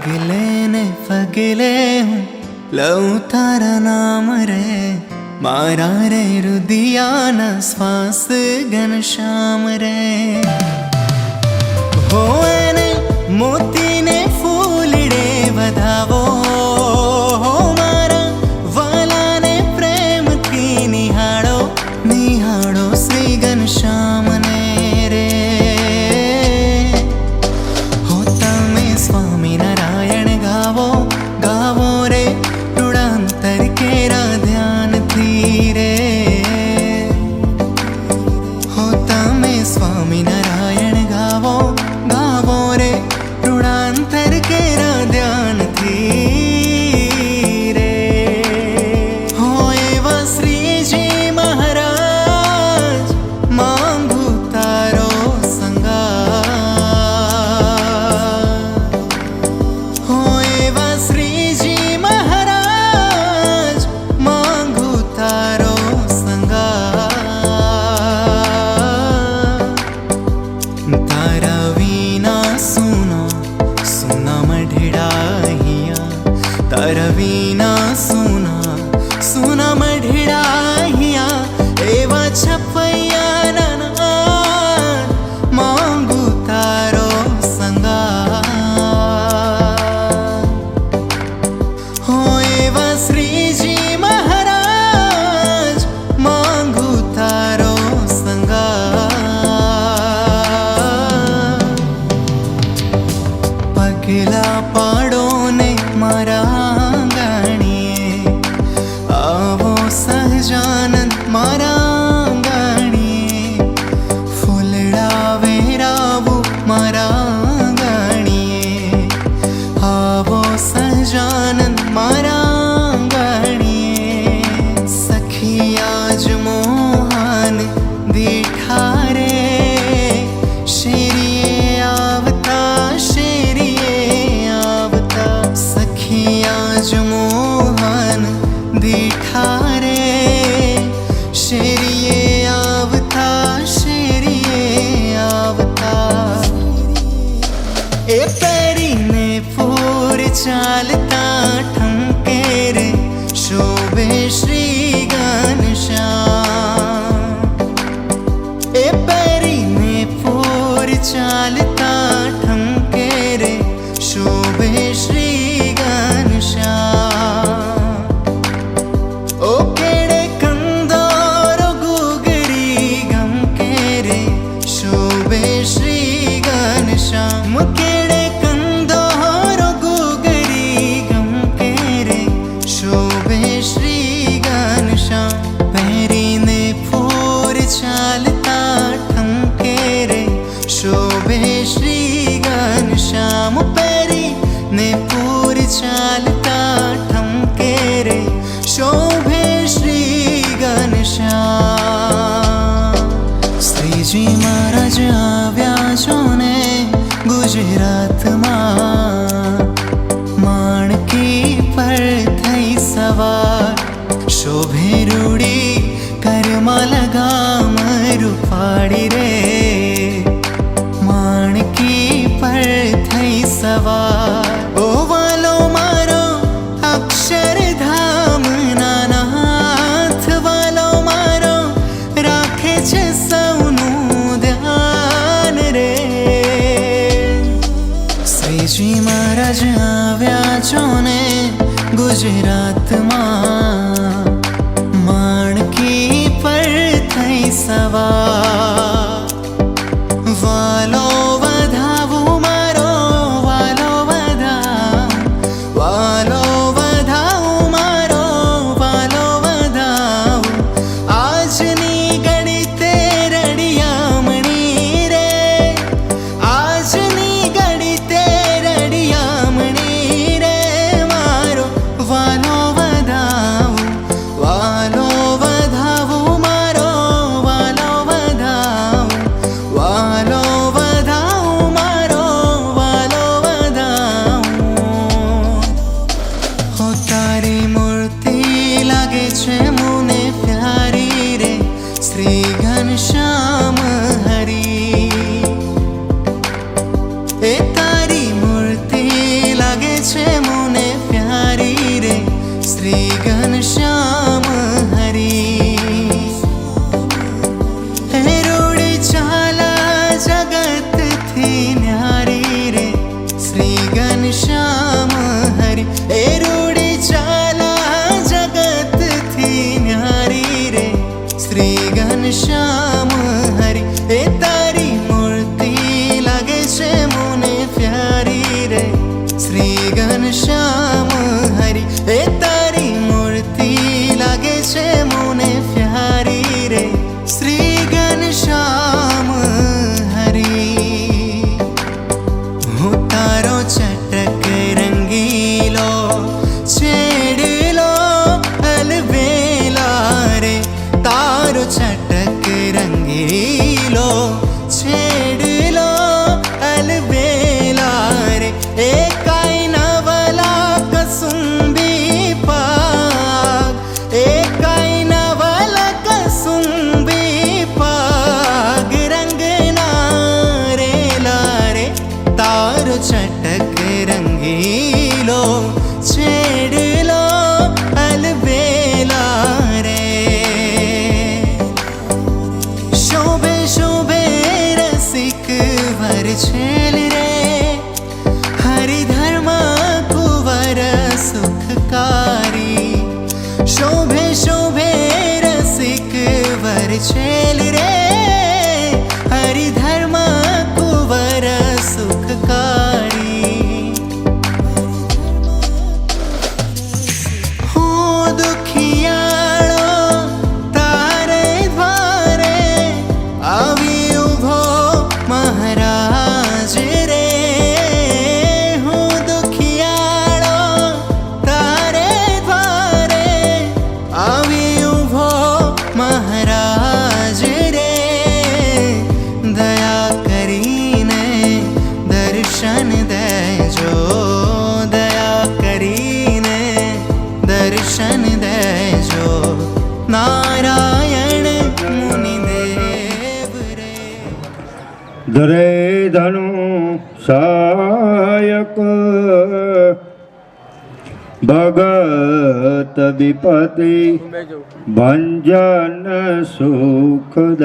पगले ने पगले हूँ लऊ तारा नाम रे मारा रे रुदिया न श्वास घनश्याम रे हो ने मोती ने फूलड़े बधावो हो मारा वाला ने प्रेम की निहाड़ो निहाड़ो श्री घनश्याम ने रे हो तमे स्वामी नारायण गावो गावो रे रुड़ांतर केरा ध्यान थी रे हो तमे स्वामी नारायण गावो गावो रे रुड़ांतर केरा ध्यान थी रे हो एवा श्री जी महाराज मांगू तारो संगा हो एवा श्री जी महाराज मांगू तारो संगा तारा वीना सुना सुना मढ़िड़ा हिया तारा वीना सुना सुना मढ़िड़ा हिया एवा छपैया नना मांगू तारो संगा हो एवा श्री जी महाराज मांगू तारो संगा पगला पाड़ो ने मारा गाणिए आवो सहजानंद मारा गाणिए फूलड़ा वेरावो मारा गाणिए आवो सहजानंद मारा गाणिए सखी आज मोहन दीठा रे शेरिए आवता शेरिए आवता सखी आज मोहन दीठा रे शेरिए आवता शेरिए आवता ए पैरी ने पूर चालता ठमके रे शोभे श्री घनश्याम ए पैरी ने पूर चालता ठमके रे शोभे श्री घनश्याम ओ केड़े कंदोरो गुगरी गम के रे शोभे श्री घनश्याम केड़े कंदोरो गुगरी गम के रे शोभे श्री घनश्याम पैरी ने फूर चालता ठमके रे शोभे श्री घनश्याम पैरी ने पूर चालता ठमके रे शोभे श्री घनश्याम श्रीजी महाराज आव्या छो ने गुजरात माणकी पर थई सवार शोभे रूड़ी करमा लगा रूपाड़ी रे माणकी पर थई सवार ओ वालो मारो अक्षरधाम नानाथ वालो मारो राखे छे सौनु ध्यान रे श्रीजी महाराज आव्या छो ने गुजरात माणकी पर थई सवार वालो वधावू मारो वालो वधावू मारो वालो वधावू आजनी गणिते रड़ियामणी रे आजनी गणिते रड़ियामणी रे मारो वालो वधावू मारो वालो वधावू मारो वालो वधावू हो तारी मूर्ति लागे छे मुने प्यारी रे श्री घनश्याम हरी ए तारी मूर्ति लागे छेल रे हरिधर्म कुंवर सुखकारी हूँ दुखियाळो तारे द्वारे आवी उभो महाराज रे हूँ दुखियाळो तारे द्वारे आवी उभो महाराज रे दया करीने दर्शन देजो दया करीने दर्शन देजो नारायण मुनिदेव रे ધરે ધનુ સાયક ભગત વિપતિ ભંજન સુખદાયકમ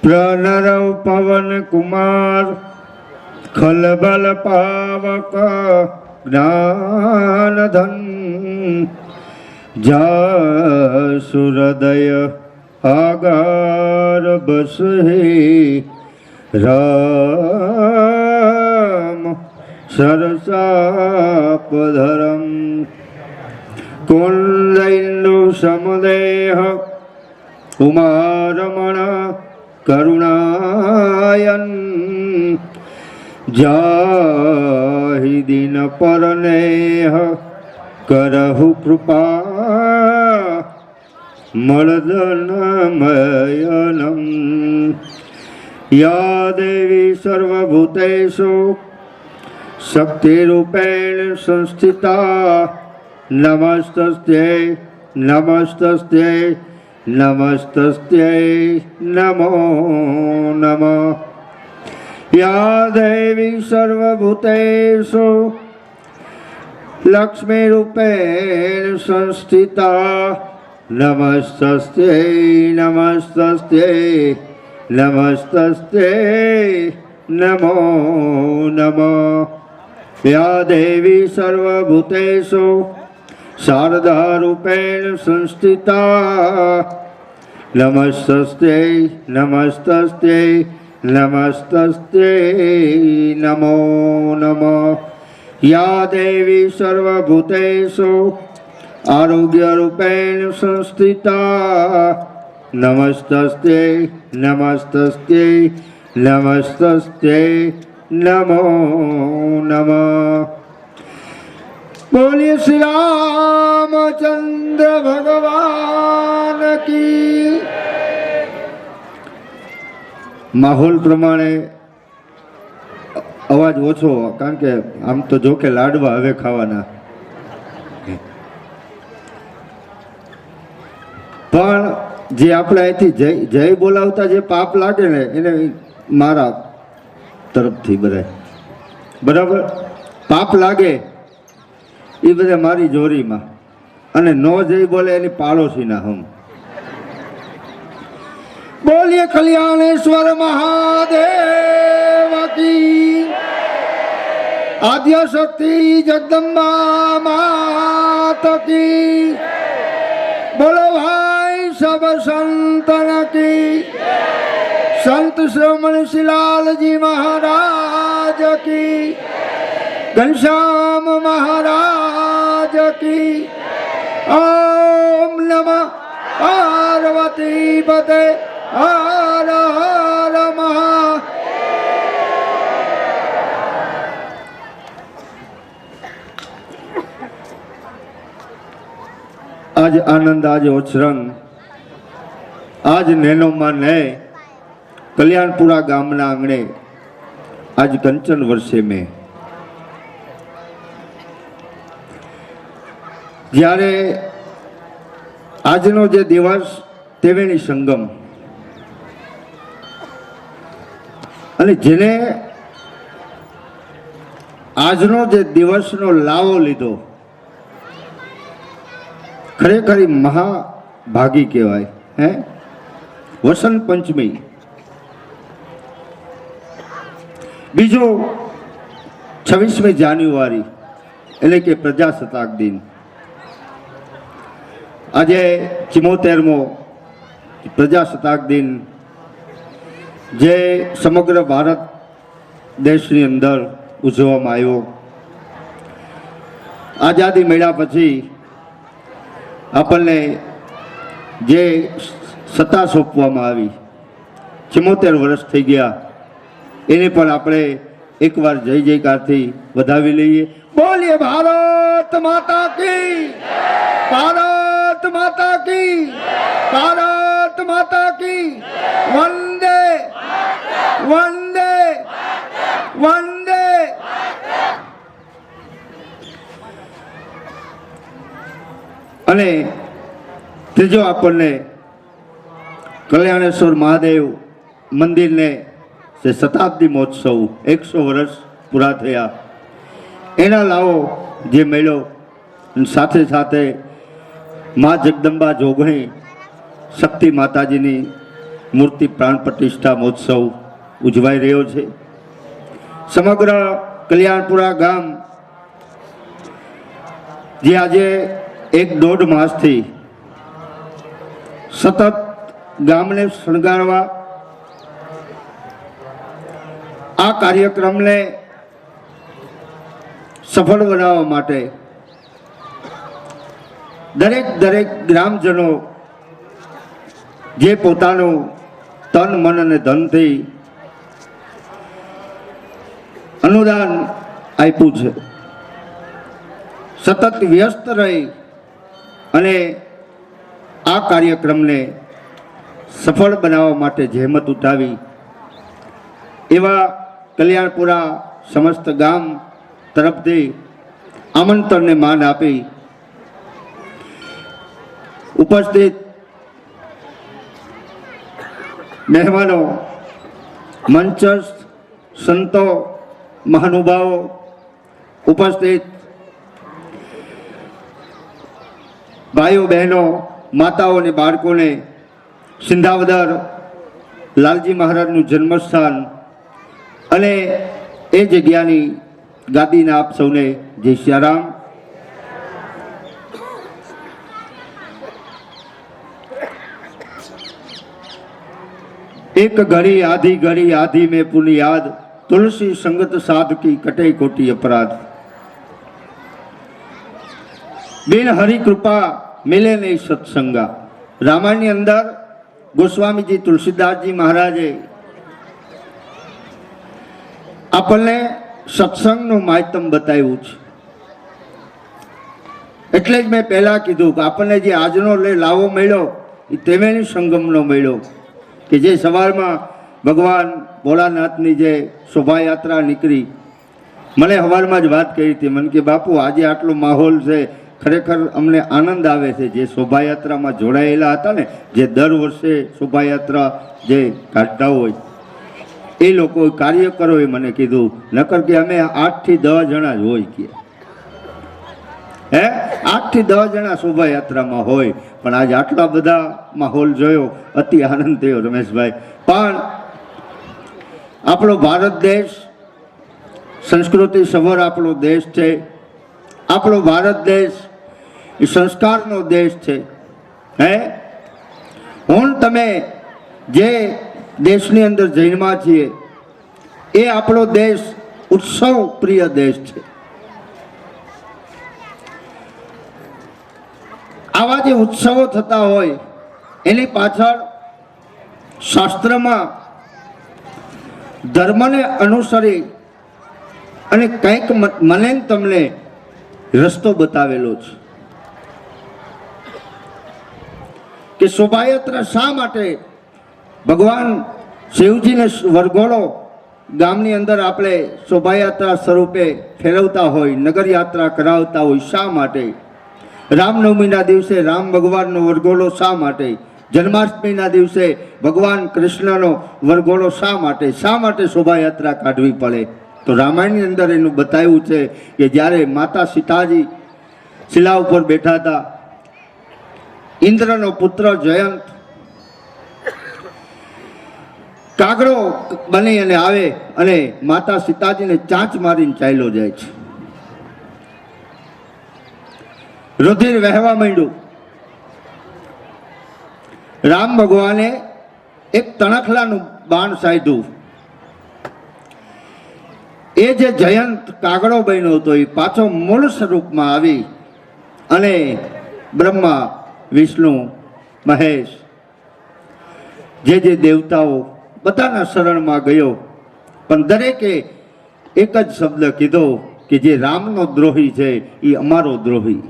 પ્રણરવ પવન કુમાર ખલબલ પાવક જ્ઞાનધન જાસુહૃદય आगार बस हे राम सरसापधरम कुंदैन्दु समुदेह उमारमण करुणायन जाहि दिन परनेह करहु कृपा मर्दनमयनम् या देवी सर्वभूतेषु शक्तिरूपेण संस्थिता नमस्तस्यै नमस्तस्यै नमस्तस्यै नमो नमः या देवी सर्वभूतेषु लक्ष्मीरूपेण संस्थिता नमस्तस्यै नमस्तस्यै नमस्तस्यै नमो नमः या देवी सर्वभूतेषु शारदारूपेण संस्थिता नमस्तस्यै नमस्तस्यै नमस्तस्यै नमो नमः या देवी सर्वभूतेषु आरोग्य रूपेण संस्थिता नमस्तस्यै नमस्तस्यै नमस्तस्यै नमो नमः बोलिए श्री रामचंद्र भगवान की माहौल प्रमाणे अवाज ओछो कारण के आम तो जो के लाडवा हवे खावाना પણ જે આપણે અહીંથી જય જય બોલાવતા જે પાપ લાગે ને એને મારા તરફથી બધા બરાબર પાપ લાગે એ બધા મારી જોરીમાં અને નો જય બોલે એની પાડોશીના હમ બોલીએ કલ્યાણેશ્વર મહાદેવ કી આદ્ય શક્તિ જગદંબા માત की बोलो भाई सब संतन की संत श्रवण शिलाल जी महाराज की घनश्याम महाराज की ओम नमः पार्वती पते हर हर महा आज आनंद आज ओछरंग आज नैनोमा ने कल्याणपुरा गामना आंगणे आज कंचन वर्षे में જ્યારે આજનો જે દિવસ ત્રિવેણી સંગમ અને જેને આજનો જે દિવસનો લાવો લીધો ખરેખર મહાભાગી કહેવાય હે વસંત પંચમી બીજો 26મી જાન્યુઆરી એટલે કે પ્રજાસત્તાક દિન આજે 74મો પ્રજાસત્તાક દિન જે સમગ્ર ભારત દેશની અંદર ઉજવવામાં આવ્યો. આઝાદી મળ્યા પછી આપણને જે સત્તા સોંપવામાં આવી, 74 વર્ષ થઈ ગયા, એને પણ આપણે એકવાર જય જયકારથી વધાવી લઈએ. બોલીએ ભારત માતા કી, ભારત માતા કી, ભારત માતા કી, વંદે વંદે વંદે. અને ત્રીજો આપણને કલ્યાણેશ્વર મહાદેવ મંદિરને જે શતાબ્દી મહોત્સવ 100 વર્ષ પૂરા થયા એના લાવો જે મળ્યો, સાથે સાથે મા જગદંબા જોગણી શક્તિ માતાજીની મૂર્તિ પ્રાણ પ્રતિષ્ઠા મહોત્સવ ઉજવાઈ રહ્યો છે. સમગ્ર કલ્યાણપુરા ગામ જે આજે 1-1.5 માસથી સતત ગામને શણગારવા આ કાર્યક્રમને સફળ બનાવવા માટે દરેક ગ્રામજનો જે પોતાનું તન મન અને ધનથી અનુદાન આપ્યું છે, સતત વ્યસ્ત રહી અને આ કાર્યક્રમને સફળ બનાવવા માટે જહેમત ઉઠાવી એવા કલ્યાણપુરા સમસ્ત ગામ તરફથી આમંત્રણને માન આપી ઉપસ્થિત મહેમાનો, મંચસ્થ સંતો, મહાનુભાવો, ઉપસ્થિત ભાઈઓ બહેનો, માતાઓ અને બાળકોને સિંધાવદર લાલજી મહારાજનું જન્મસ્થાન અને એ જગ્યાની ગાદીના આપ સૌને જય સિયારામ. एक घड़ी आधी में पुण्य याद, तुलसी संगत साध की कटे कोटि अपराध. बिन हरि कृपा मिले नहीं सत्संगा. रामायण ની અંદર ગોસ્વામીજી તુલસીદાસજી મહારાજે આપણને સત્સંગનું માધ્યમ બતાવ્યું છે. એટલે જ મેં પહેલા કીધું કે આપણને જે આજનો લાવો મળ્યો એ ત્રિવેણી સંગમનો મળ્યો કે જે સવારમાં ભગવાન ભોળાનાથની જે શોભાયાત્રા નીકળી. મને સવારમાં જ વાત કરી હતી, મને કે બાપુ આજે આટલો માહોલ છે, ખરેખર અમને આનંદ આવે છે. જે શોભાયાત્રામાં જોડાયેલા હતા ને, જે દર વર્ષે શોભાયાત્રા જે કાઢતા હોય એ લોકો કાર્યકરોએ મને કીધું, નકર કે અમે 8 થી 10 જણા જ હોય કે 8 થી 10 જણા શોભાયાત્રામાં હોય, પણ આજે આટલા બધા માહોલ જોયો, અતિ આનંદ થયો રમેશભાઈ. પણ આપણો ભારત દેશ સંસ્કૃતિ સભર આપણો દેશ છે. આપણો ભારત દેશ એ સંસ્કારનો દેશ છે. હું તમે જે દેશની અંદર જન્મા છીએ એ આપણો દેશ ઉત્સવ પ્રિય દેશ છે. આવા જે ઉત્સવો થતા હોય એની પાછળ શાસ્ત્રમાં ધર્મને અનુસરી અને કંઈક મને તમને રસ્તો બતાવેલો છે કે શોભાયાત્રા શા માટે ભગવાન શિવજીને વરઘોડો ગામની અંદર આપણે શોભાયાત્રા સ્વરૂપે ફેરવતા હોય, નગર યાત્રા કરાવતા હોય, શા માટે? રામનવમીના દિવસે રામ ભગવાનનો વરઘોડો શા માટે? જન્માષ્ટમીના દિવસે ભગવાન કૃષ્ણનો વરઘોડો શા માટે? શા માટે શોભાયાત્રા કાઢવી પડે? તો રામાયણની અંદર એનું બતાવ્યું છે કે જ્યારે માતા સીતાજી શિલા ઉપર બેઠા હતા, ઇન્દ્રનો પુત્ર જયંત કાગડો બની અને આવે અને માતા સીતાજીને ચાંચ મારીને ચાલ્યો જાય છે. રુધિર વહેવા માંડ્યું. રામ ભગવાને એક તણખલાનું બાણ સાધ્યું. એ જે જયંત કાગડો બન્યો હતો એ પાછો મૂળ સ્વરૂપમાં આવી અને બ્રહ્મા, વિષ્ણુ, મહેશ જે દેવતાઓ બધાના શરણમાં ગયો, પણ દરેકે એક જ શબ્દ કીધો કે જે રામનો દ્રોહી છે એ અમારો દ્રોહી,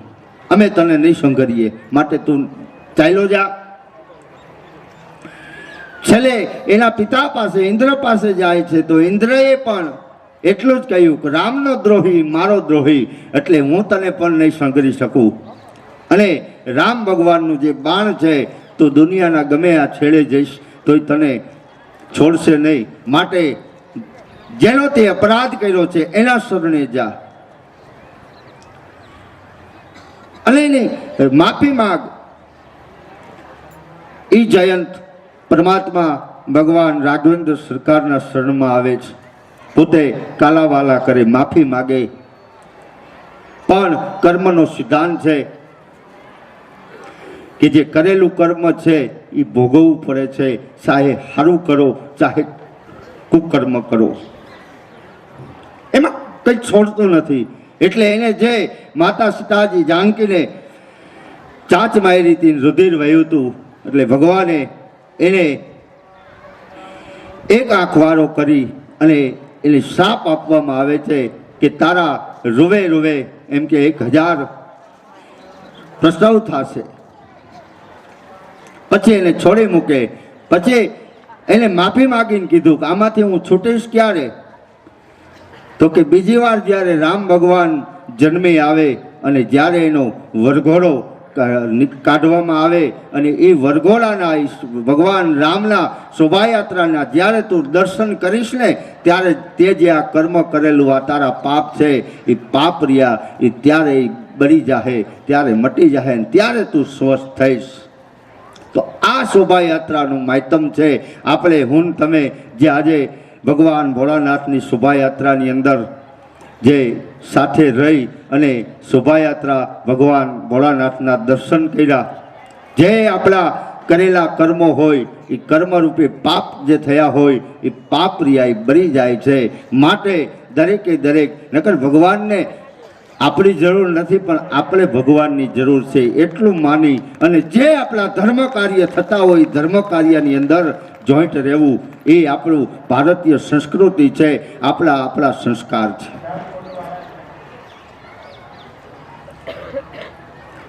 અમે તને નહીં સંઘરીએ, માટે તું ચાલ્યો જા. છેલ્લે એના પિતા પાસે, ઇન્દ્ર પાસે જાય છે, તો ઇન્દ્રએ પણ એટલું જ કહ્યું કે રામનો દ્રોહી મારો દ્રોહી, એટલે હું તને પણ નહીં સંઘરી શકું. અને રામ ભગવાનનું જે બાણ છે, તો દુનિયાના ગમે આ છેડે જઈશ તોય તને છોડશે નહીં, માટે જેનો તે અપરાધ કર્યો છે એના શરણે જા અને એની માફી માંગ. ઈ જયંત પરમાત્મા ભગવાન રાઘવેન્દ્ર સરકારના શરણમાં આવે છે, પોતે કાલાવાલા કરે, માફી માગે. પણ કર્મનો સિદ્ધાંત છે કે જે કરેલું કર્મ છે એ ભોગવવું પડે છે, ચાહે સારું કરો ચાહે કુકર્મ કરો, એમાં કંઈ છોડતું નથી. એટલે એને જે માતા સીતાજી જાનકીને ચાંચ મારી હતી, રુધિર વહ્યું હતું, એટલે ભગવાને એને એક આંખવારો કરી અને એને શાપ આપવામાં આવે છે કે તારા રૂવે રૂવે એમ કે 1000 પ્રસવ થશે. પછી એને છોડી મૂકે. પછી એને માફી માગીને કીધું કે આમાંથી હું છૂટીશ ક્યારે? તો કે બીજી વાર જ્યારે રામ ભગવાન જન્મી આવે અને જ્યારે એનો વરઘોડો કાઢવામાં આવે અને એ વરઘોડાના ભગવાન રામના શોભાયાત્રાના જ્યારે તું દર્શન કરીશ ને, ત્યારે તે જે આ કર્મ કરેલું, આ તારા પાપ છે એ પાપ રહ્યા એ ત્યારે બળી જાહે, ત્યારે મટી જાહે, ત્યારે તું સ્વસ્થ થઈશ. તો આ શોભાયાત્રાનું માધ્યમ છે. આપણે હું તમે જે આજે ભગવાન ભોળાનાથની શોભાયાત્રાની અંદર જે સાથે રહી અને શોભાયાત્રા ભગવાન ભોળાનાથના દર્શન કર્યા, જે આપણા કરેલા કર્મો હોય એ કર્મરૂપે પાપ જે થયા હોય એ પાપ રહ્યા બળી જાય છે. માટે દરેકે દરેક, નકર ભગવાનને આપણી જરૂર નથી પણ આપણે ભગવાનની જરૂર છે એટલું માની અને જે આપણા ધર્મ કાર્ય થતા હોય ધર્મ કાર્યની અંદર જોઈન્ટ રહેવું એ આપણું ભારતીય સંસ્કૃતિ છે, આપણા સંસ્કાર છે.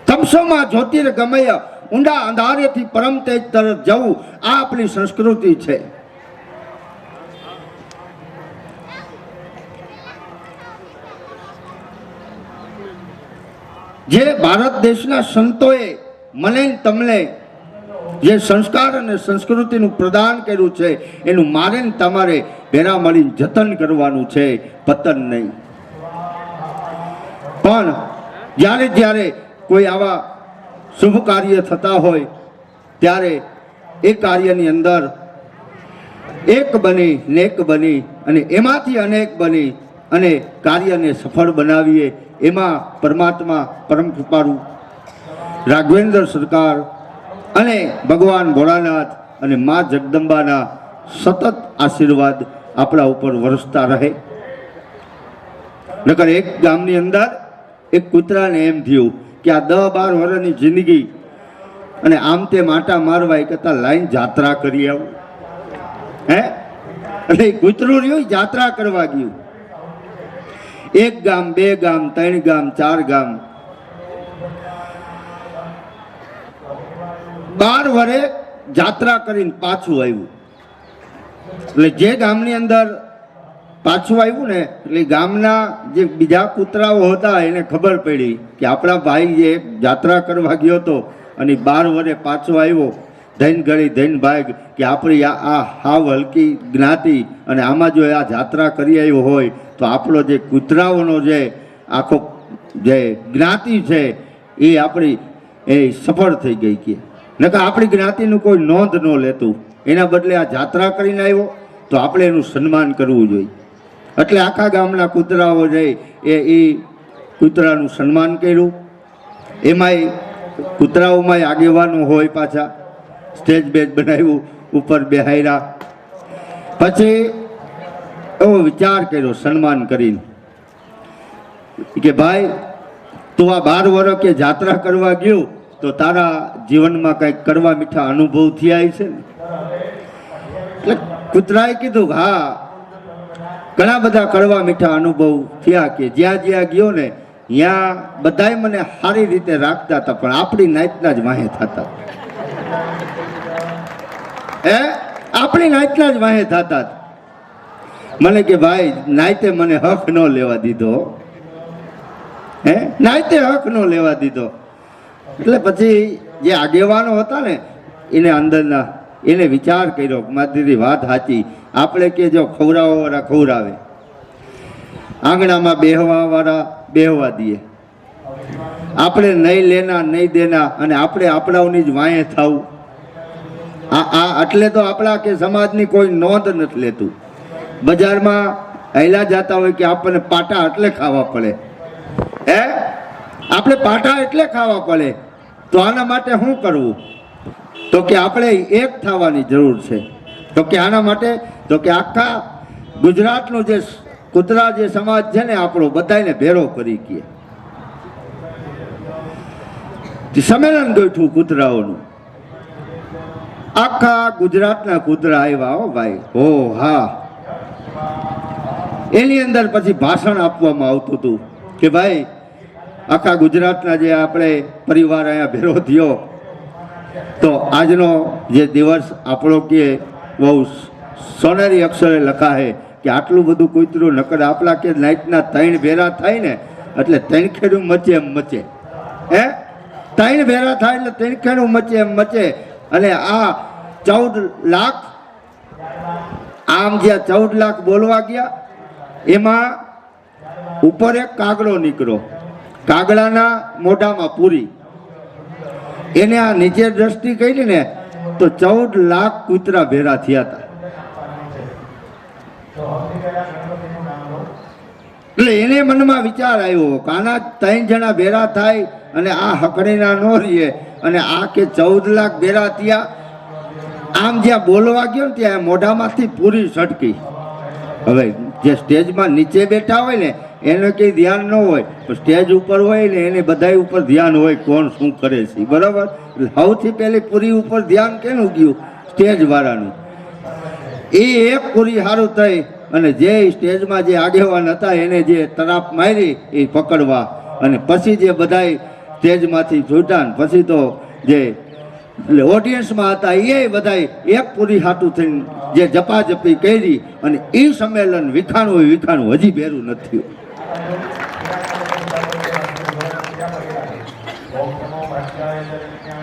તમસોમાં જ્યોતિર્ગમય, ઊંડા અંધારેથી પરમ તેજ તરફ જવું, આ આપણી સંસ્કૃતિ છે. જે ભારત દેશના સંતોએ મને તમને જે સંસ્કાર અને સંસ્કૃતિનું પ્રદાન કર્યું છે એનું મારે ને તમારે ભેરા મળીને જતન કરવાનું છે, પતન નહીં. પણ જ્યારે જ્યારે કોઈ આવા શુભ કાર્ય થતા હોય ત્યારે એ કાર્યની અંદર એક બની નેક બની અને એમાંથી અનેક બની અને કાર્યને સફળ બનાવીએ. એમાં પરમાત્મા પરમ કૃપાળુ રાઘવેન્દ્ર સરકાર અને ભગવાન ભોળાનાથ અને મા જગદંબાના સતત આશીર્વાદ આપણા ઉપર વરસતા રહે. નકર એક ગામની અંદર એક કૂતરાને એમ થયું કે આ 10-12 વર્ષની જિંદગી અને આમ તે માટા મારવા એ કરતા લાઈન જાત્રા કરી આવું. એટલે કૂતરું રહ્યું જાત્રા કરવા ગયું. 1 ગામ, 2 ગામ, 3 ગામ, 4 ગામ, 12 વર્ષે જાત્રા કરીને પાછું આવ્યું. એટલે જે ગામની અંદર પાછું આવ્યું ને, એટલે ગામના જે બીજા કૂતરાઓ હતા એને ખબર પડી કે આપણા ભાઈ જે જાત્રા કરવા ગયો હતો અને 12 વર્ષે પાછો આવ્યો, ધૈન ગળી ધૈન ભાગ કે આપણી આ હાવ હલકી જ્ઞાતિ અને આમાં જો આ જાત્રા કરી આવ્યો હોય તો આપણો જે કૂતરાઓનો જે આખો જે જ્ઞાતિ છે એ આપણી એ સફળ થઈ ગઈ. કે નકર આપણી જ્ઞાતિનું કોઈ નોંધ ન લેતું, એના બદલે આ જાત્રા કરીને આવ્યો તો આપણે એનું સન્માન કરવું જોઈએ. એટલે આખા ગામના કૂતરાઓ રહે એ કૂતરાનું સન્માન કર્યું. એમાંય કૂતરાઓમાંય આગેવાનો હોય પાછા, સ્ટેજ બેજ બનાવ્યું, ઉપર બેહાર્યા. પછી એવો વિચાર કર્યો સન્માન કરીને કે ભાઈ તું આ 12 વર્ષ કે જાત્રા કરવા ગયો તો તારા જીવનમાં કંઈક કરવા મીઠા અનુભવ થયા છે ને? એટલે કૂતરાએ કીધું હા, ઘણા બધા કડવા મીઠા અનુભવ થયા કે જ્યાં જ્યાં ગયો ને ત્યાં બધાય મને સારી રીતે રાખતા હતા, પણ આપણી નાતના જ વાહે થતા. આપણી નાતના જ વાહે થતા. મને કે ભાઈ નાતે મને હક ન લેવા દીધો, નાતે હક ન લેવા દીધો. એટલે પછી જે આગેવાનો હતા ને એને અંદરના એને વિચાર કર્યો કે મારી વાત સાચી, આપણે કે જો ખવડાવવાવાળા ખવડાવે, આંગણામાં બેહવાવાળા બેહવા દઈએ, આપણે નહીં લેના નહીં દેના અને આપણે આપણાઓની જ વાંહે થવું. આ એટલે તો આપણા કે સમાજની કોઈ નોંધ નથી લેતું. બજારમાં હેલા જતા હોય કે આપણને પાટા એટલે ખાવા પડે, આપણે પાટા એટલે ખાવા પડે. તો આના માટે શું કરવું? તો કે આપણે એક થવાની જરૂર છે. તો કે આના માટે તો કે આખા ગુજરાતનું જે કૂતરા જે સમાજ છે ને આપણો બધાને ભેરો કરી કે સંમેલન ગોઠવું કૂતરાઓનું. આખા ગુજરાતના કૂતરા આવ્યા હો ભાઈ, હો હા. એની અંદર પછી ભાષણ આપવામાં આવતું હતું કે ભાઈ આખા ગુજરાતના જે આપણે પરિવાર અહીંયા ભેરો થયો તો આજનો જે દિવસ આપણો કે બહુ સોનેરી અક્ષરે લખાય કે આટલું બધું કૂતરું નકર આપણા કે નાઈટના 3 ભેરા થાય ને એટલે 3 ખેડું મચે એમ મચે. 3 ભેરા થાય એટલે 3 ખેડું મચે એમ મચે. અને આ 14 લાખ આમ જ્યાં 14 લાખ બોલવા ગયા એમાં ઉપર એક કાગડો નીકળ્યો, કાગડાના મોઢામાં પૂરી. એને આ નીચે દ્રષ્ટિ કરી ને તો 14 લાખ કૂતરા ભેરા થયા હતા. એટલે એને મનમાં વિચાર આવ્યો કે આના 3 જણા ભેરા થાય અને આ હકડીના નો રહીએ અને આ કે 14 લાખ ભેરા થયા. આમ જ્યાં બોલવા ગયો ને ત્યાં મોઢામાંથી પૂરી છટકી. હવે જે સ્ટેજમાં નીચે બેઠા હોય ને એને કંઈ ધ્યાન ન હોય, પણ સ્ટેજ ઉપર હોય ને એને બધા ઉપર ધ્યાન હોય કોણ શું કરે છે, બરાબર? સૌથી પહેલી પૂરી ઉપર ધ્યાન કેનું ગયું? સ્ટેજ વાળાનું. એ એક પૂરી સારું થઈ અને જે સ્ટેજમાં જે આગેવાન હતા એને જે તરાપ મારી એ પકડવા અને પછી જે બધા સ્ટેજમાંથી છૂટા પછી તો જે ઓડિયન્સમાં હતા એ બધા એક પૂરી હાટું થઈને જે જપાજપી કરી અને એ સંમેલન વિખાણું હજી ભેરું નથી.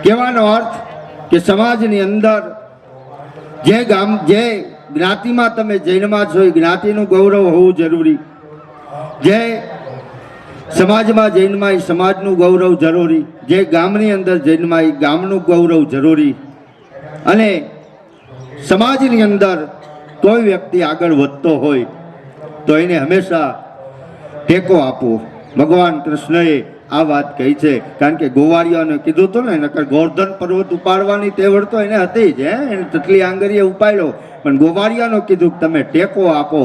કહેવાનો અર્થ કે સમાજની અંદર જે જ્ઞાતિમાં તમે જન્મા છો એ જ્ઞાતિનું ગૌરવ હોવું જરૂરી, જે સમાજમાં જન્મા એ સમાજનું ગૌરવ જરૂરી, જે ગામની અંદર જન્મા એ ગામનું ગૌરવ જરૂરી. અને સમાજની અંદર કોઈ વ્યક્તિ આગળ વધતો હોય તો એને હંમેશા ટેકો આપવો. ભગવાન કૃષ્ણએ આ વાત કહી છે, કારણ કે ગોવાળિયાને કીધું હતું ને નકર ગોવર્ધન પર્વત ઉપાડવાની તેવડ તો એને હતી જ, એને તટલી આંગળીએ ઉપાડ્યો, પણ ગોવાળિયાનો કીધું કે તમે ટેકો આપો.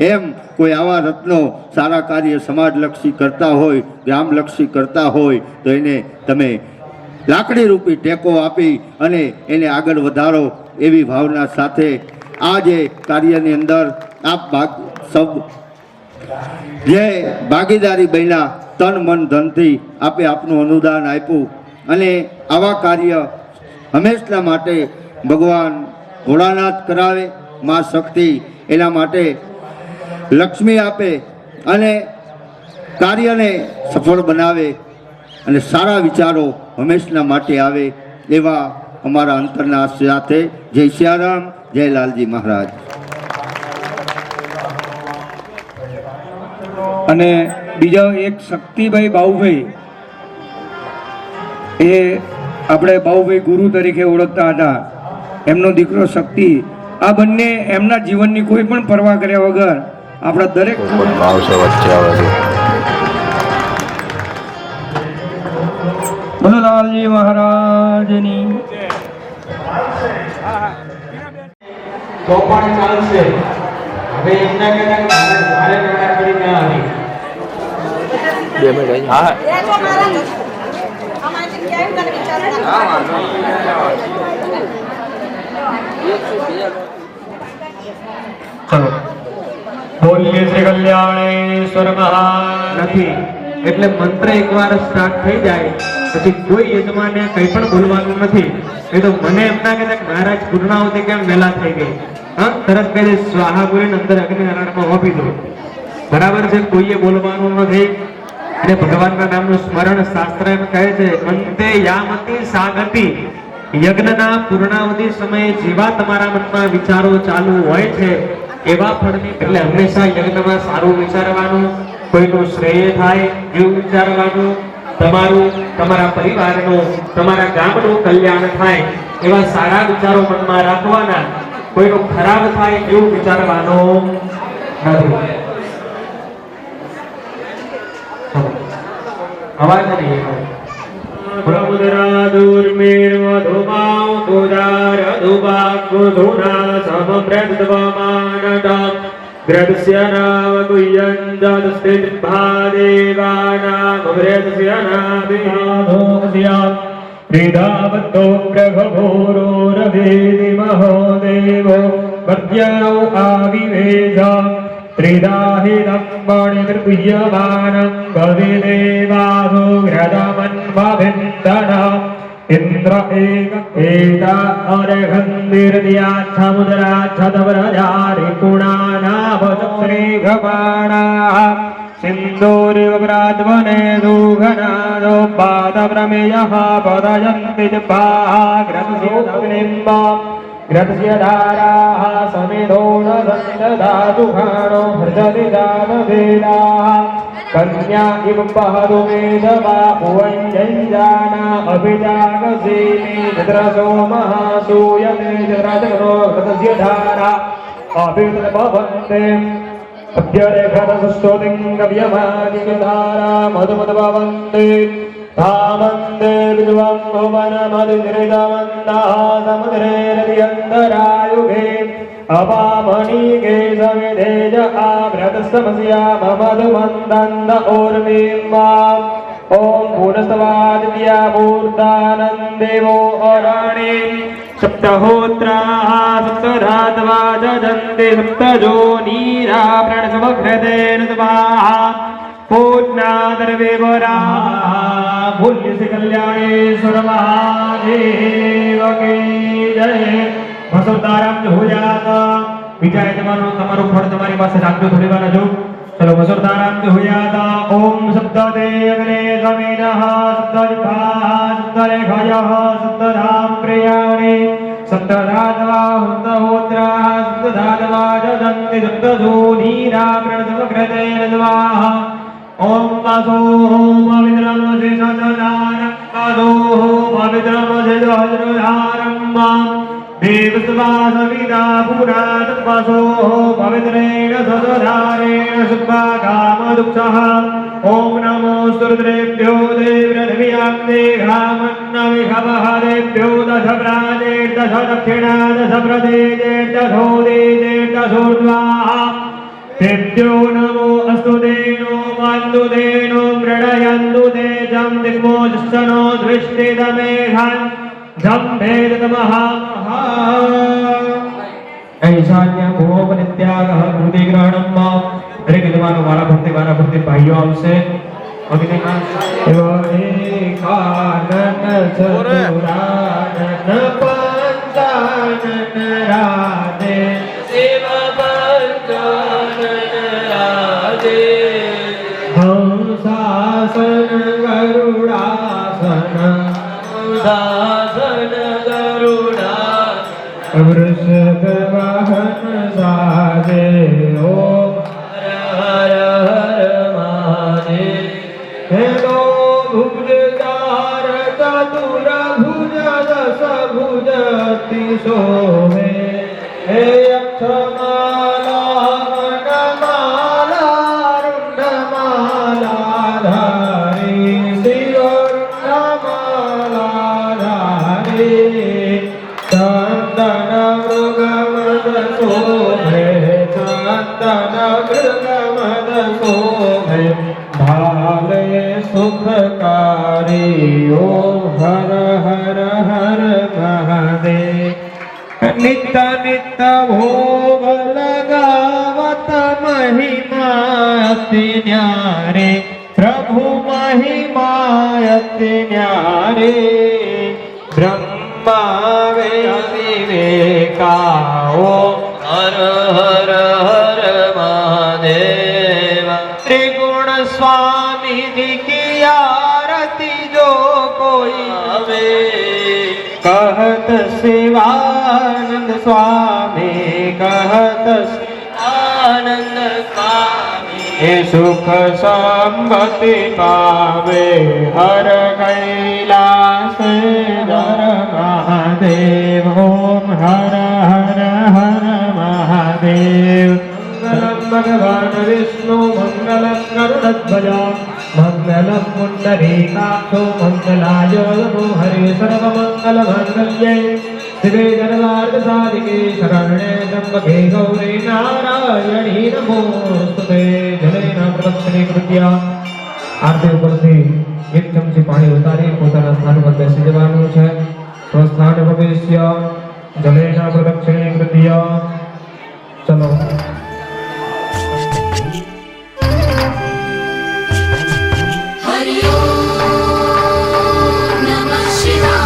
એમ કોઈ આવા રત્નો સારા કાર્ય સમાજલક્ષી કરતા હોય, ગ્રામલક્ષી કરતા હોય તો એને તમે લાકડી રૂપી ટેકો આપી અને એને આગળ વધારો એવી ભાવના સાથે આ જે કાર્યની અંદર આપ સબ જે ભાગીદારી બન્યા, તન મન ધનથી આપે આપનું અનુદાન આપ્યું અને આવા કાર્ય હંમેશા માટે ભગવાન ભોળાનાથ કરાવે, મા શક્તિ એના માટે લક્ષ્મી આપે અને કાર્યને સફળ બનાવે અને સારા વિચારો હંમેશા માટે આવે એવા અમારા અંતરના સાથે જય સિયારામ, જય લાલજી મહારાજ. અને બીજા એક શક્તિભાઈ બાઉભાઈ, એ આપણે બાઉભાઈ ગુરુ તરીકે ઓળખતા હતા, એમનો દીકરો શક્તિ. આ બંને એમના જીવનની કોઈ પણ પરવા કર્યા વગર આપણા દરેક બોલો લાલજી મહારાજની. તો પણ ચાલશે. હવે એમના કહેતા મારે કહેતા કરી ના આવી. ચલો બોલીએ શ્રી કલ્યાણેશ્વર મહારાજ. નથી એટલે મંત્ર એકવાર સ્ટાર્ટ થઈ જાય પછી કોઈ યજમાને કંઈ પણ બોલવાનું નથી. એ તો મને એમ ના કહેતા કે મહારાજ પૂર્ણાહુતિ કેમ વહેલા થઈ ગઈ. હા, તરત કહી દે સ્વાહા બોલીને અંદર અગ્નિનારાયણમાં આપી દો. બરાબર છે, કોઈએ બોલવાનું નથી. અને ભગવાનના નામનું સ્મરણ શાસ્ત્ર એમ કહે છે અંતે યામતી સાગતી. યજ્ઞના પૂર્ણાવધિ સમયે જેવા તમારા મનમાં વિચારો ચાલુ હોય છે એવા ફળની, એટલે હંમેશા યજ્ઞમાં સારું વિચારવાનું, કોઈનું શ્રેય થાય એવું વિચારવાનું, તમારું, તમારા પરિવારનું, તમારા ગામનું કલ્યાણ થાય એવા સારા વિચારો મનમાં રાખવાના. કોઈનું ખરાબ થાય એવું વિચારવાનું નથી. અવાજ નહીં. પ્રમુદરા દુર્મેર્વધુમાઉ દુદાર દુભાગુધુના સમપ્રદ્વમાનતમ ગ્રદસ્ય નામ ગુય્યંજસ્તિભાદેવાનામ વ્રદસ્ય નાભિહાધોસ્યા પ્રેદાવતો ગ્રહભોરો રવેદિ મહોદેવો મધ્યૌ આવિવેજા ત્રિદાહિદં મણિર્ગુહ્યમાनं ભવેદેવાસો ગ્રદમન્વભિन्दન ઇન્દ્ર એતા અરઘંદિર્દ્યાચ્છમુદરાચ્છતવ્રજારિ પુણાનાભચક્રીઘપાણા સિંદૂરિવ્રાદ્વને દુઘનાદો પાદપ્રમેયઃ પદયन्ति જપાः ગ્રંથિર્નિમ્બા ગ્રથ્ય ધારાः સમિધોણદંતધાતુખાણો હૃદતિ દાનવેદાः કન્યા ઇવ પહતુ મેધવા ભુવંજંજાના અભિજાગસેમિ ચદ્રસો મહાસૂયતે ચદ્રાચક્રો હૃદસ્ય ધારા અભિતભવન્તે અભ્યરેખરસસ્તોતિં ગવ્યમાદિધારા મધુમદભવન્તે तामन्दे विद्वं भुवनमधिधृतमन्दः समुद्रे रतियन्तरायुगे अपामणिगे सविधेज आभ्रतस्तमस्याममधुमन्दन्द ऊर्मिं ॐ पुनस्तवादित्या मूर्धानन्देवो अराणे सप्तहोत्राः सप्तधात्वा जजन्ते सप्तजोनीरा प्रणसमघ्रतेन स्वाहा पूर्णादर्वेवरा बोलिए श्री कल्याणेश्वर महादेव की जय. મસોદારામ જો હો જાતા બીજા યજમાનો તમારું ફળ તમારી પાસે રાખજો. થોડી વાર જો. ચલો મસોદારામ જો હો જાતા. ઓમ સપ્તદે અગ્ને સમિનઃ સપ્તજિહ્વાઃ સપ્તરેખયઃ સપ્તધામ પ્રિયાણિ સપ્તધાત્વા હૃતહોત્રાઃ સપ્તધાત્વા જજન્તિ સપ્તજોનીરા પ્रणतमग्रतेन स्वाहा. ओम पवित्रम से सतधारम पवित्रम से वज्रधारम देवस्वासविदा पुरात पशो पवित्रेण सतधारेण सुभाकामदुक्षः. ओम नमो सुरुद्रेभ्यो देवरथव्याप्ते घामन्नविहवहरेभ्यो दश प्राजे दश दक्षिणा दश प्रदेजे दशोदेजे दशोर्ध्वाः. तेभ्यो नमो अस्तु देनो वन्दु देनो मृडयन्तु तेजं दिग्मोजस्सनो दृष्टिदमेघान् जम्भेदतमः ऐशान्य भूमनित्यागः कृतिग्रहणम्. દરેક યજમાનો વારા ફરતી ભાઈઓ આવશે. અગ્નિમાં એકાનન ચતુરાનન પંચાનન રાધે શિવ હંસાસન ગરુડાસન વૃષભ વાહન સાજે. ઓમ હર હર મહાદેવ. હે ગો ભુજગાર ચતુર ભુજ દસ ભુજ શોભે. હે અક્ષમાલા મણમાલા રુંડમાલા ધારી શિવ રુંડમાલા ધારી. सुखकारी ओम हर हर हर महादेव। नित्य नित्य भोग लगावत महिमा अति न्यारे प्रभु महिमा अति न्यारे। ब्रह्मा विवेका ओम हर हर हर महादेव। त्रिगुण स्वामी जी की आरती जो कोई आवे कहत शिवानंद स्वामी कहत शिवानंद स्वामी। हे सुख संपत्ति पावे हर कैलास धर महादेव ओम हर हर हर महादेव। मंगलम भगवान विष्णु मंगलम गरुड़ध्वज मंगलम पुंडरीकाक्षो मंगलाय नमो हरे। सर्वमंगल मांगल्ये शिवे सर्वार्थ साधिके शरण्ये त्र्यंबके गौरी नारायणी नमोस्तुते। જલેન પ્રદક્ષિણે કૃત્યા આરતી ઉપરથી એક ચમચી પાણી ઉતારી પોતાના સ્થાન પર બેસી જવાનું છે। સ્વસ્થાન પ્રવેશ્ય જલેન પ્રદક્ષિણે કૃત્યા। ચલો हरि ओम नमः शिवाय।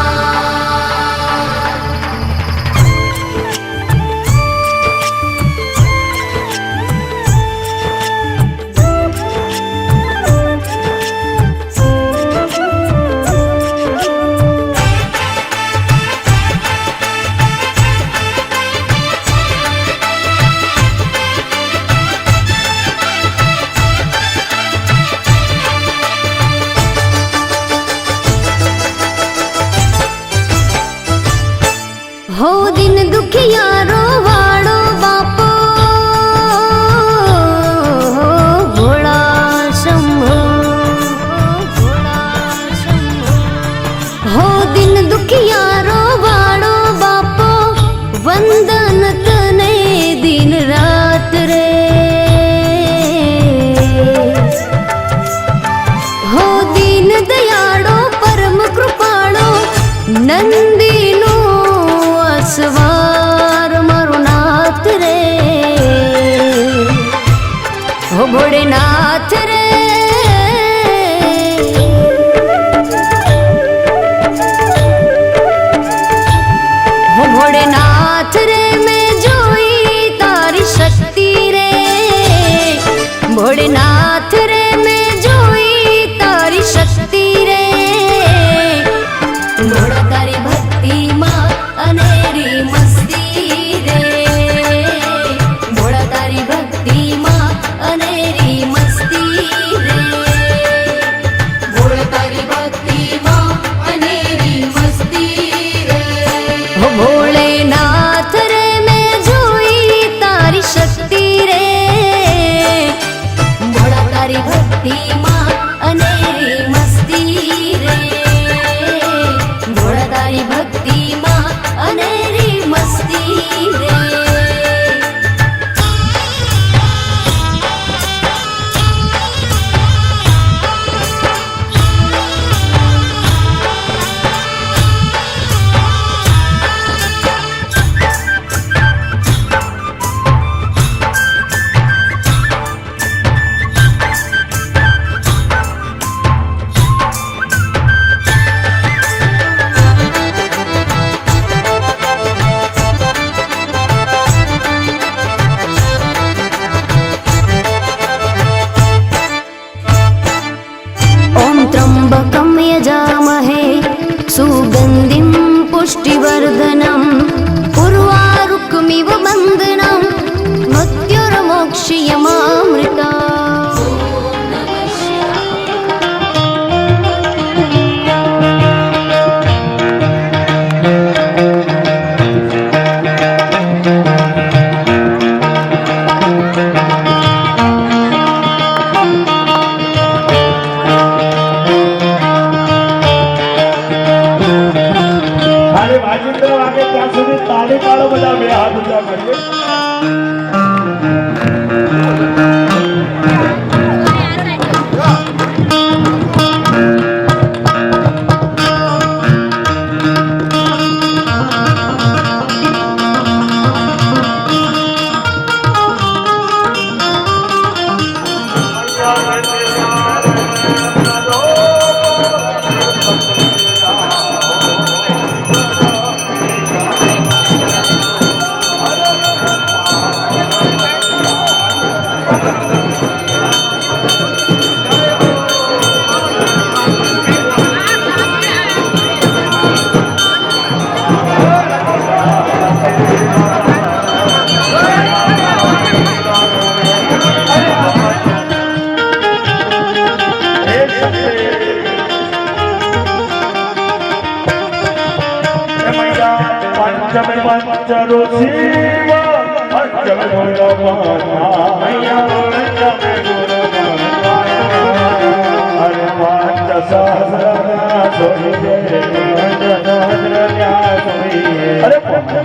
हो दिन दुखियारो वाड़ो बापो भोला शंभो हो दिन दुखियारो वाड़ो बापो वंदन तने दिन रात रे। हो दीन दयाड़ो परम कृपाड़ो नंदीनो सवार मारो नाथ रे। हो भोलेनाथ रे हो भोलेनाथ रे मैं जोई तारी शक्ति रे। भोलेनाथ रे मैं जोई तारी शक्ति रे। भोला तारी भक्ति माँ अनेरी मस्ती रे। भोला तारी भक्ति माँ अनेरी मस्ती रे। भोला तारी भक्ति माँ अनेरी मस्ती रे। हो भोलेनाथ रे मैं जोई तारी शक्ति रे। भोला तारी भक्ति माँ अनेरी मस्ती रे। भोला तारी भक्ति माँ अनेरी मस्ती रे। त्र्यंबकं यजामहे सुगंधिं पुष्टिवर्धनम् उर्वारुकमिव बन्धनं मृत्युर्मोक्षयमामृता। તાળી પાડો બધા બે હાથ ઊંચા કરીએ। पंचम पंचरो शिव पंचम गुरु मैया पंचम गुरु अरे पंच सहस्र अरे पंच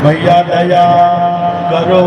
मैया दया करो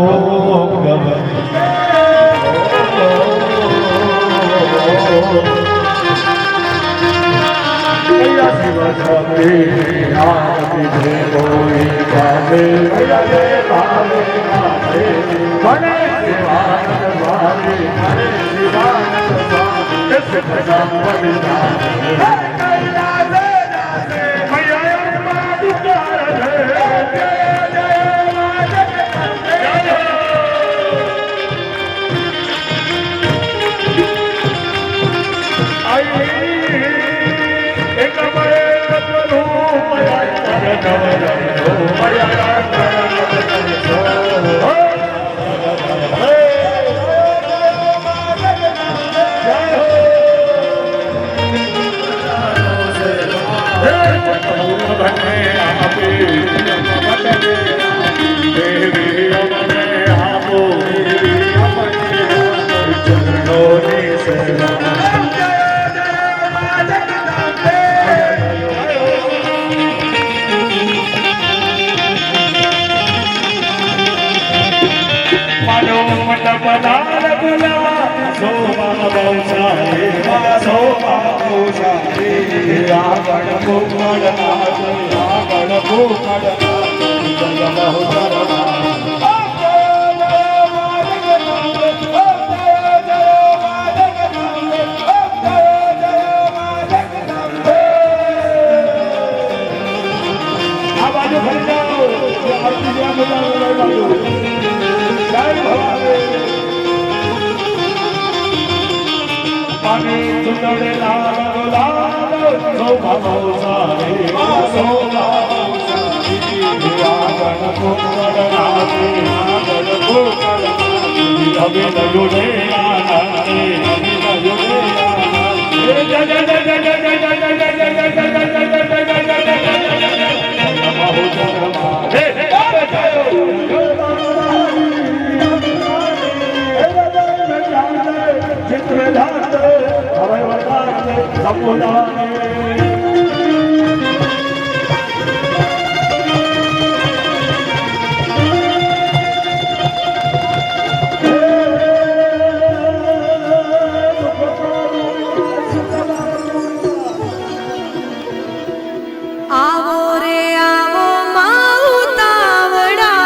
આવો રે આવો માઉતાવડા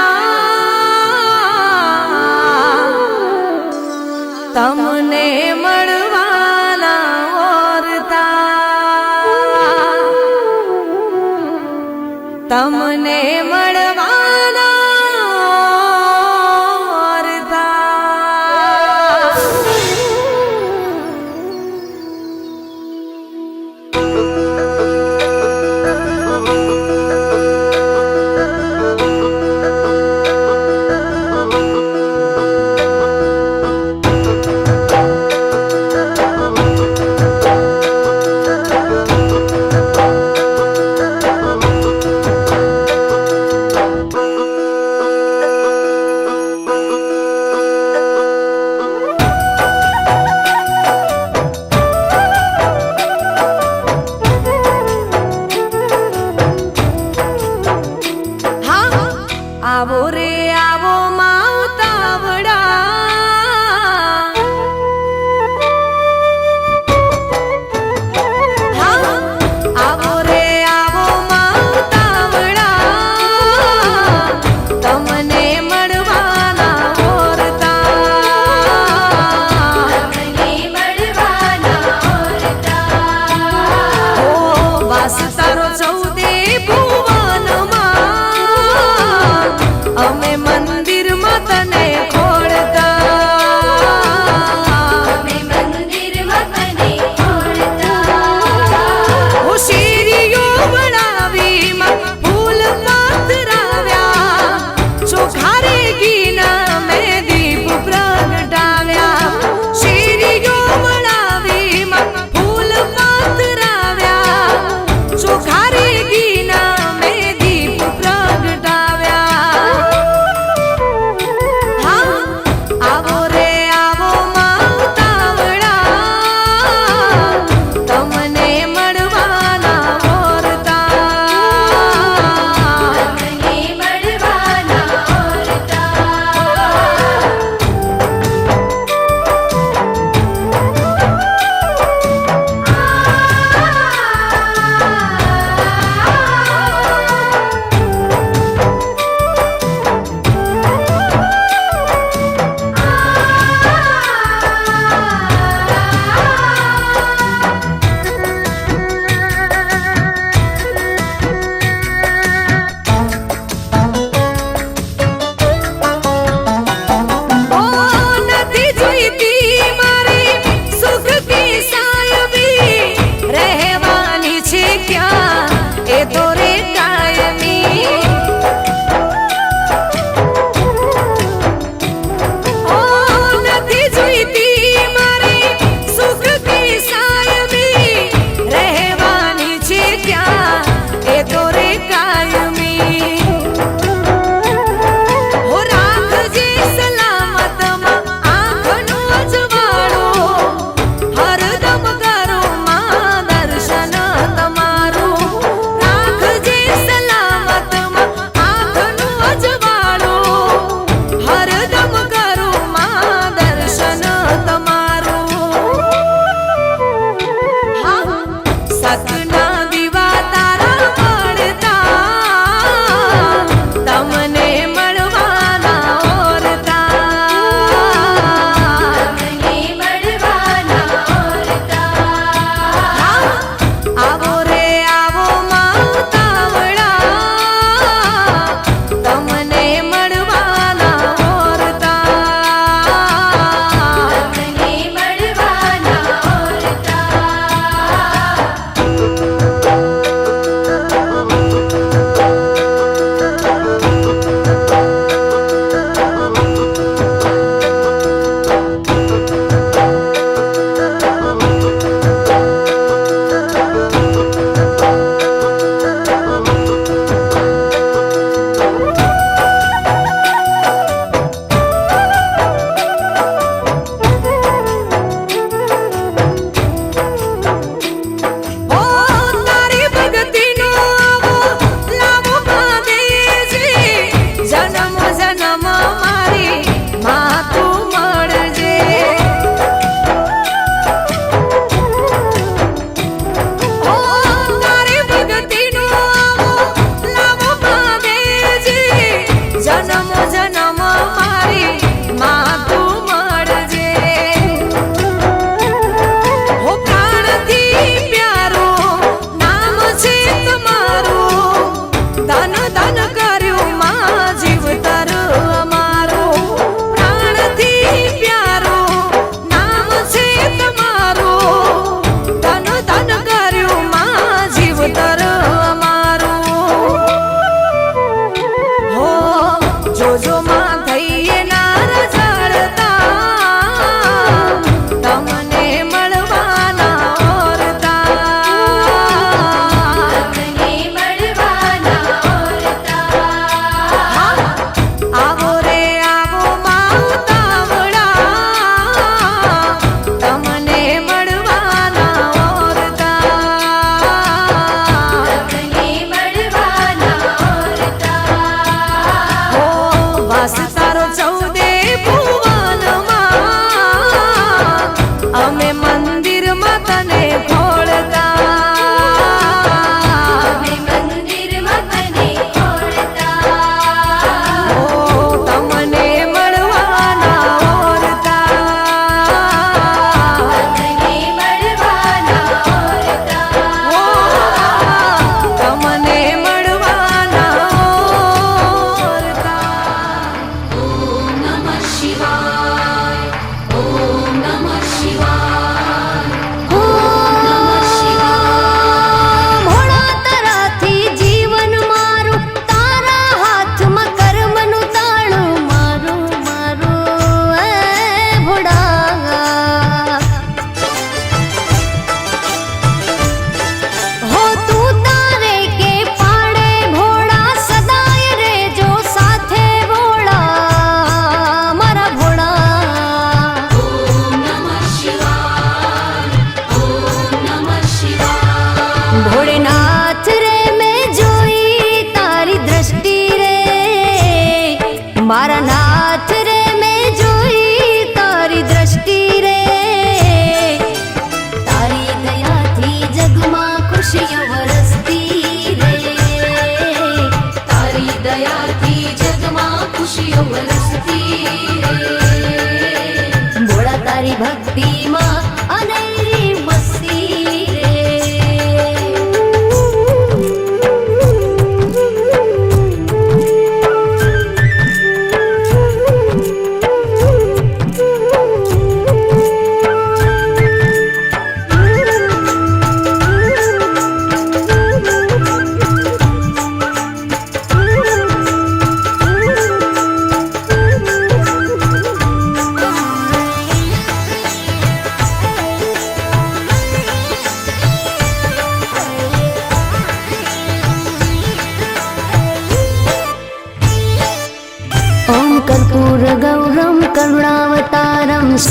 તમને મળવાના ઓરતા તમને મળવાના ઓરતા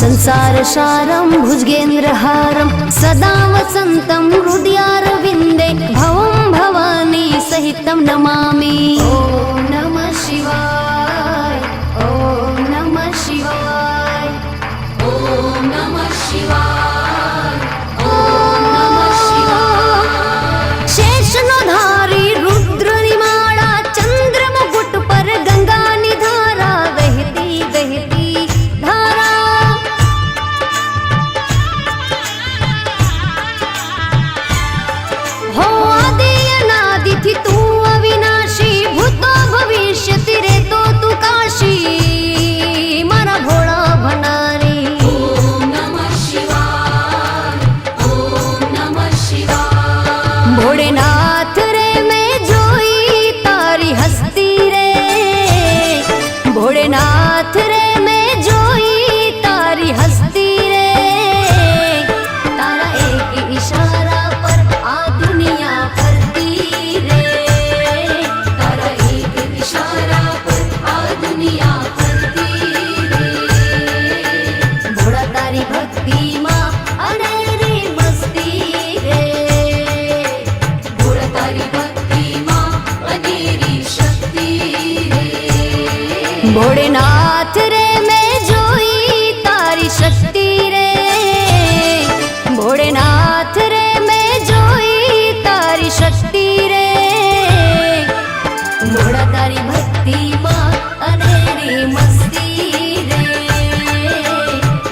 संसारसारं भुजगेन्द्रहारं सदा वसन्तं हृदयारविन्दे भवं भवानी सहितं नमामि। ॐ नमः शिवाय, ॐ नमः शिवाय, ॐ नमः शिवाय, ॐ नमः शिवाय। शेषनो धारी रुद्र निमाड़ा चंद्र मुकुट पर गंगा निधारा बहती बहती धारा। हो आदि अनादि थी तू अविनाशी, भूतो भविष्य तेरे तो तू काशी, मारा भोला भंडारी। ओम नमः शिवाय, ओम नमः शिवाय। भोलेनाथ रे मैं जोई तारी हस्ती रे, भोलेनाथ रे मैं जोई तारी हस्ती रे। तारा एक इशारा पर आ दुनिया फरती रे, तारा एक इशारा पर आ दुनिया फरती रे। भोला तारी भक्ति माँ अनेरी मस्ती रे, भोला तारी भक्ति माँ अनेरी शक्ति रे। भोलेनाथ रे मैं जोई तारी शक्ति रे, भोलेनाथ रे मैं जोई तारी शक्ति रे। भोला तारी भक्ति माँ अनेरी मस्ती रे,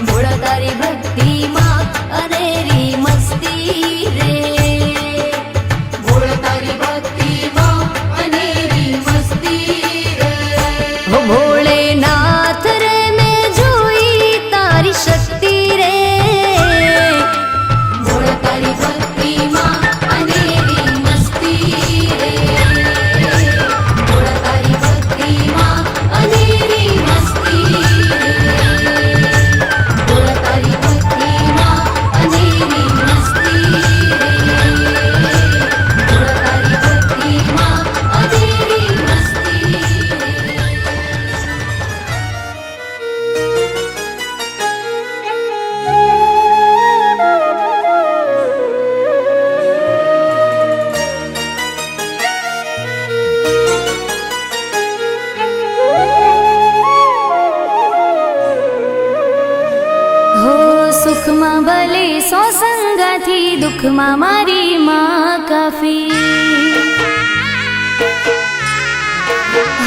भोला तारी भक्ति माँ अनेरी मस्ती रे। भोला तारी भक्ति माँ अनेरी मस्ती रे। हो भोलेनाथ रे मैं जोई तारी शक्ति रे, भोला तारी भक्ति माँ अनेरी मस्ती रे। भोला तारी भक्ति माँ अनेरी मस्ती रे, भोला तारी भक्ति माँ अनेरी मस्ती रे, भोला तारी भक्ति माँ अनेरी मस्ती रे। हो सुखમાં ભલે સો સંગાથી, દુઃખમાં મારી માં કાફી।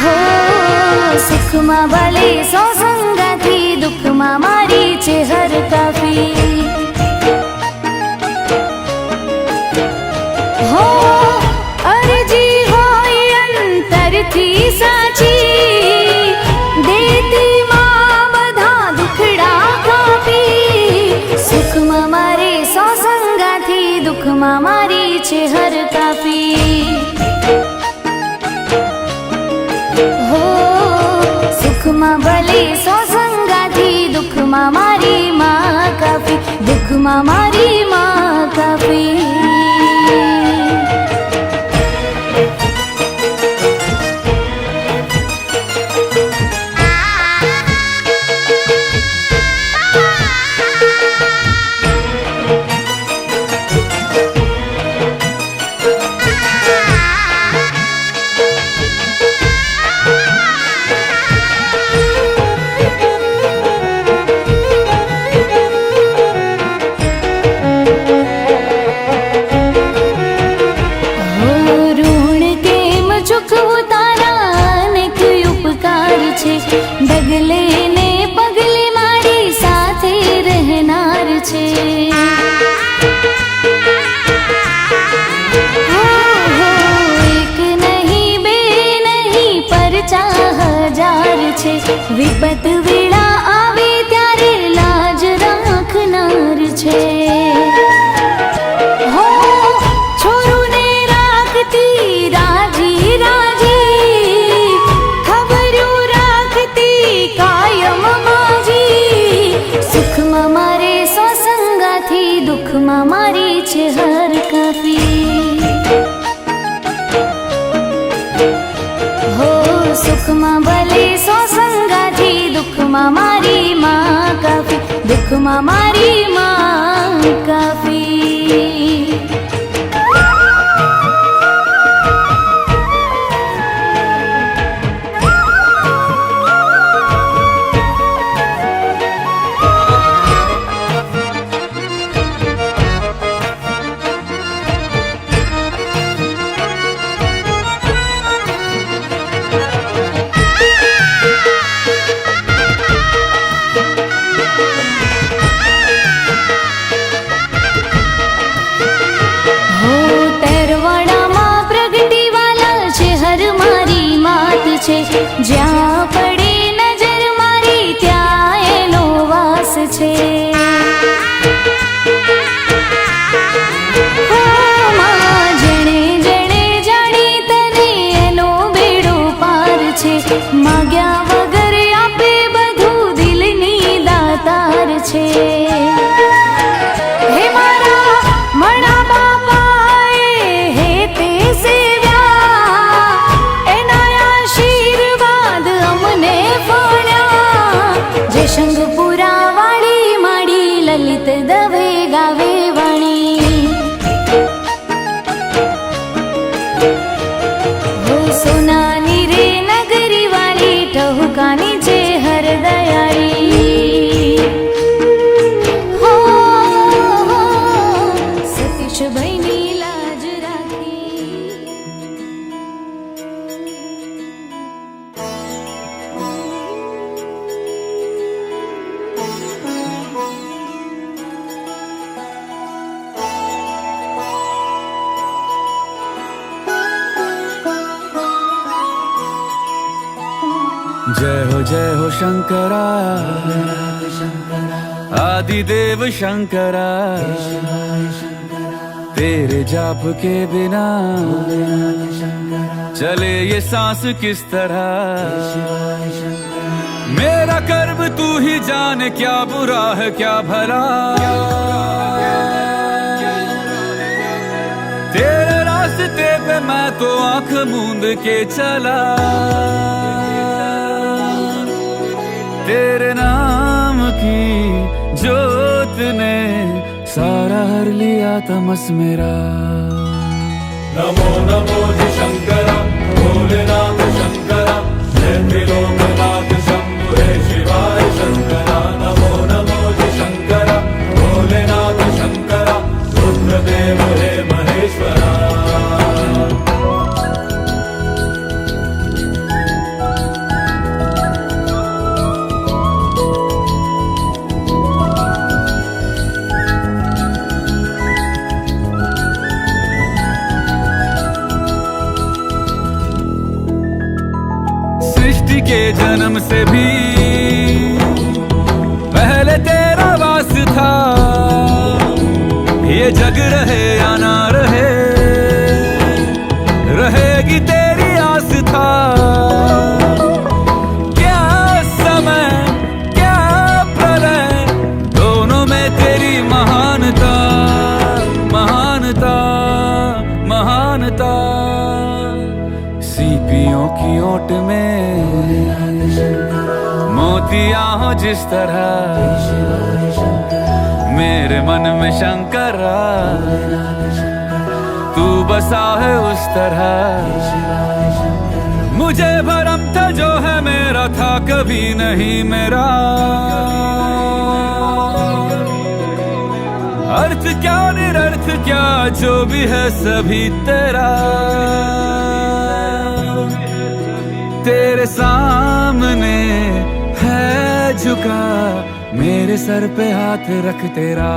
हो સુખમાં ભલે સો સંગાથી, દુઃખમાં મારી છે હર કાફી। हो અરજી હોય અંતરથી સાચી, દેતી માં બધા દુખડા કાપી। સુખમાં મારે સો સંગાથી, દુઃખમાં મારી છે હર કાફી। हो સુખમાં ભલે સો સંગાથી, દુઃખમાં મારી માં કાફી, દુઃખમાં મારી માં કાફી। ડગલે ને પગલે મારી સાથે રહેનાર છે। हो एक नहीं बे नहीं पर 4000 છે। વિપત વેળા આવે ત્યારે લાજ રાખનાર છે। हो છોરુને રાખતી રાજી રાજી, ખબરું રાખતી કાયમ માજી। સુખમાં મારે સો સંગાથી, દુઃખમાં મારી છે હર કાફી। हो સુખમાં ભલે સો સંગાથી, દુઃખમાં મારી માં કાફી, દુઃખમાં મારી માં કાફી. જ્યાં પડે નજર મારી ત્યાં એનો વાસ છે. જેણે જેણે જાણી તને એનો બેડો પાર છે. માગ્યા વગર આપે બધું દિલની દાતાર છે. હે મારા મણા બાપાએ હે તે શંખપુરા વાળી માડી લલિત દવે ગાવે વાણી. હો સોનાની રે નગરી વાળી ટહુકાની છે હરદયાળી. હો સતીશભાઈની લાજ રાખી. जय हो शंकरा आदिदेव शंकरा. तेरे जाप के बिना चले ये सांस किस तरह. मेरा कर्म तू ही जाने क्या बुरा है क्या भला. तेरे रास्ते पे मैं तो आंख मूंद के चला. तेरे नाम की जोत ने सारा हर लिया तमस मेरा. नमो नमो जी शंकरा भोलेनाथ शंकरा जय त्रिलोकनाथ शंभु हे शिवाय शंकरा. नमो नमो जी शंकरा भोलेनाथ शंकरा रुद्रदेव हे महेश्वरा. के जन्म से भी पहले तेरा वास था. ये जग रहे या ना रहे रहेगी तेरी आस था. क्या समय क्या प्रलय दोनों में तेरी महानता महानता महानता. सीपियों की ओट में मोतियां हो जिस तरह मेरे मन में शंकरा तू बसा है उस तरह. मुझे भरम था जो है मेरा था कभी नहीं मेरा. अर्थ क्या निरर्थ क्या जो भी है सभी तेरा. तेरे सामने है झुका मेरे सर पे हाथ रख तेरा.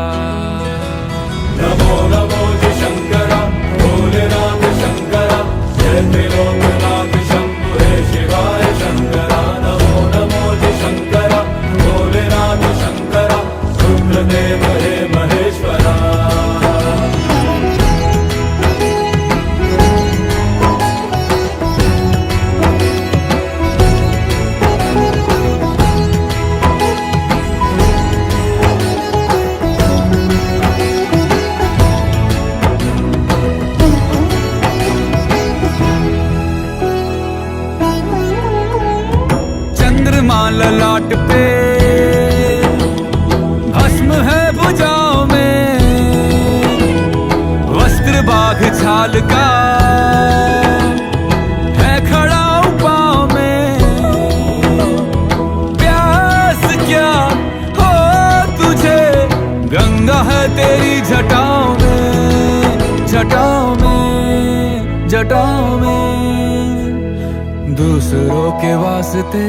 नमो नमो जी शंकरा भोलेनाथ शंकरा जय त्रिलोकनाथ शंभु हे शिवाय शंकरा. नमो नमो जी शंकरा भोलेनाथ शंकरा रुद्रदेव हे महेश्वरा. ललाट पे साल का है खड़ा हूं पाँव में, प्यास क्या हो तुझे, गंगा है तेरी जटाओं में, जटाओं में, जटाओं में, दूसरों के वास्ते